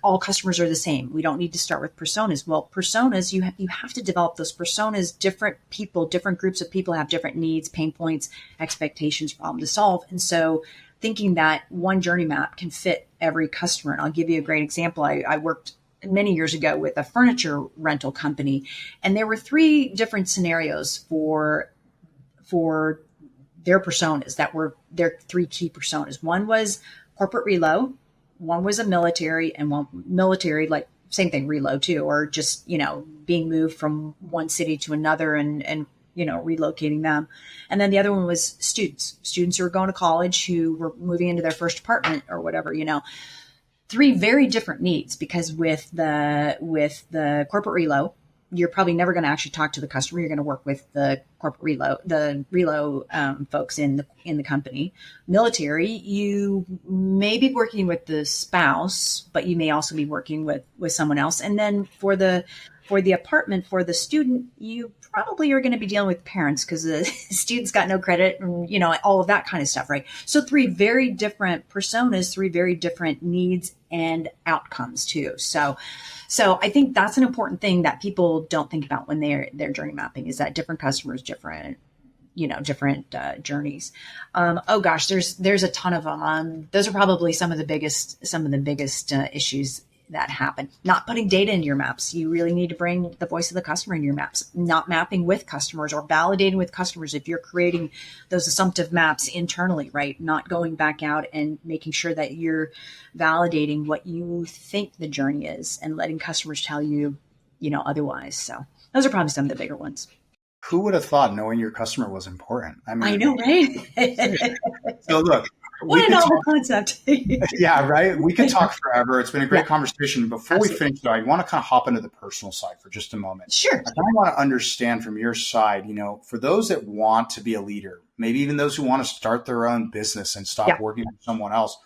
All customers are the same. We don't need to start with personas. Well, personas, you have to develop those personas. Different people, different groups of people have different needs, pain points, expectations, problem to solve. And so thinking that one journey map can fit every customer. And I'll give you a great example. I worked many years ago with a furniture rental company, and there were 3 different scenarios for their personas that were their 3 key personas. One was corporate reload, one was a military, and one military, like same thing, reload too, or just, being moved from one city to another and relocating them. And then the other one was students who were going to college, who were moving into their first apartment or whatever, 3 very different needs, because with the corporate reload, you're probably never going to actually talk to the customer. You're going to work with the corporate reload folks in the company. Military, you may be working with the spouse, but you may also be working with someone else. And then for the apartment, for the student, you probably are going to be dealing with parents because the student's got no credit and, all of that kind of stuff, right? So 3 very different personas, 3 very different needs and outcomes too. So I think that's an important thing that people don't think about when they're journey mapping, is that different customers, different journeys. Oh gosh, there's a ton of them. Those are probably some of the biggest issues that happen. Not putting data in your maps. You really need to bring the voice of the customer in your maps. Not mapping with customers or validating with customers if you're creating those assumptive maps internally, right? Not going back out and making sure that you're validating what you think the journey is and letting customers tell you, otherwise. So those are probably some of the bigger ones. Who would have thought knowing your customer was important? I mean, I know, right? So look, what a novel concept. Yeah, right. We could talk forever. It's been a great conversation. Before we finish, though, I want to kind of hop into the personal side for just a moment. Sure. I kind of want to understand from your side, for those that want to be a leader, maybe even those who want to start their own business and stop working for someone else,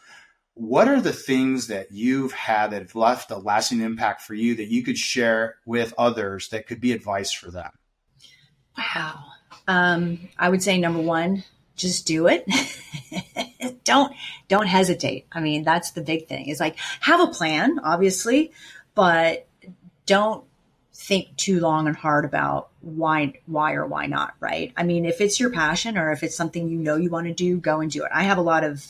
what are the things that you've had that have left a lasting impact for you that you could share with others that could be advice for them? Wow. I would say number 1, just do it. Don't hesitate. I mean, that's the big thing. It's like, have a plan, obviously, but don't think too long and hard about why or why not, right? I mean, if it's your passion or if it's something you want to do, go and do it. I have a lot of,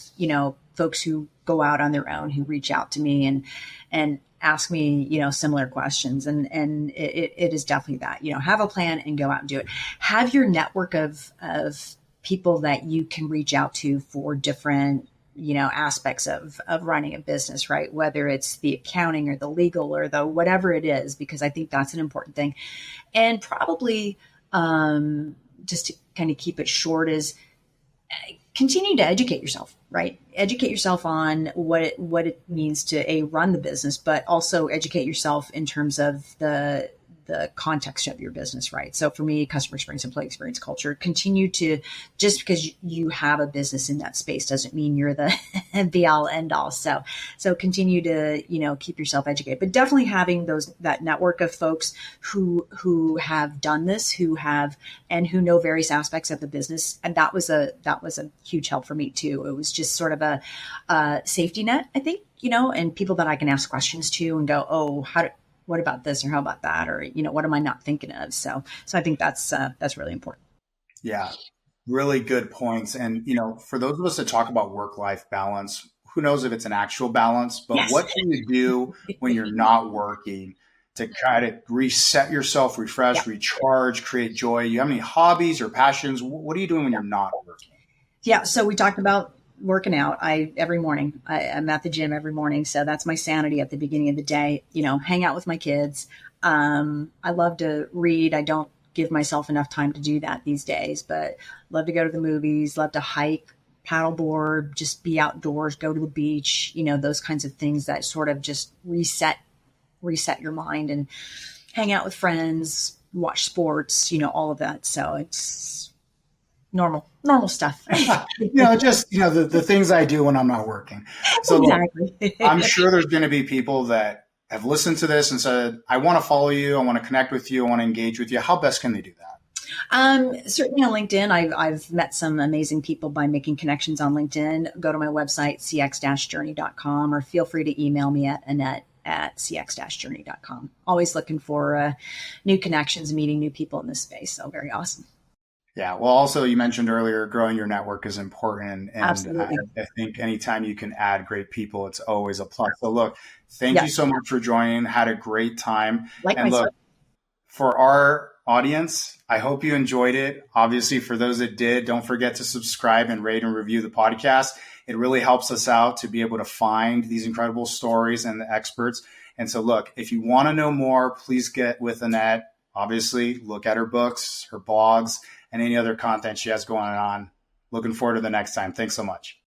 folks who go out on their own, who reach out to me and ask me, similar questions. And it is definitely that, have a plan and go out and do it. Have your network of people that you can reach out to for different, aspects of running a business, right? Whether it's the accounting or the legal or the whatever it is, because I think that's an important thing. And probably just to kind of keep it short is continue to educate yourself, right? Educate yourself on what it means to run the business, but also educate yourself in terms of the context of your business, right? So for me, customer experience, employee experience, culture, continue to, just because you have a business in that space doesn't mean you're the be all end all. So continue to, keep yourself educated, but definitely having that network of folks who have done this, who know various aspects of the business. And that was a huge help for me too. It was just sort of a safety net, I think, and people that I can ask questions to and go, oh, what about this or how about that? Or, what am I not thinking of? So I think that's really important. Yeah, really good points. And, for those of us that talk about work-life balance, who knows if it's an actual balance, but yes. What do you do when you're not working to kind of reset yourself, refresh, recharge, create joy? You have any hobbies or passions? What are you doing when you're not working? Yeah. So we talked about working out. Every morning I'm at the gym every morning. So that's my sanity at the beginning of the day, hang out with my kids. I love to read. I don't give myself enough time to do that these days, but love to go to the movies, love to hike, paddleboard, just be outdoors, go to the beach, those kinds of things that sort of just reset your mind, and hang out with friends, watch sports, all of that. So it's normal stuff. The things I do when I'm not working. So exactly. Look, I'm sure there's going to be people that have listened to this and said, I want to follow you. I want to connect with you. I want to engage with you. How best can they do that? Certainly on LinkedIn. I've met some amazing people by making connections on LinkedIn. Go to my website, cx-journey.com, or feel free to email me at annette@cx-journey.com. Always looking for new connections, meeting new people in this space. So very awesome. Yeah. Well, also you mentioned earlier, growing your network is important. And absolutely. I think anytime you can add great people, it's always a plus. So look, thank you so much for joining. Had a great time. Likewise. And look, for our audience, I hope you enjoyed it. Obviously, for those that did, don't forget to subscribe and rate and review the podcast. It really helps us out to be able to find these incredible stories and the experts. And so look, if you want to know more, please get with Annette. Obviously, look at her books, her blogs, and any other content she has going on. Looking forward to the next time. Thanks so much.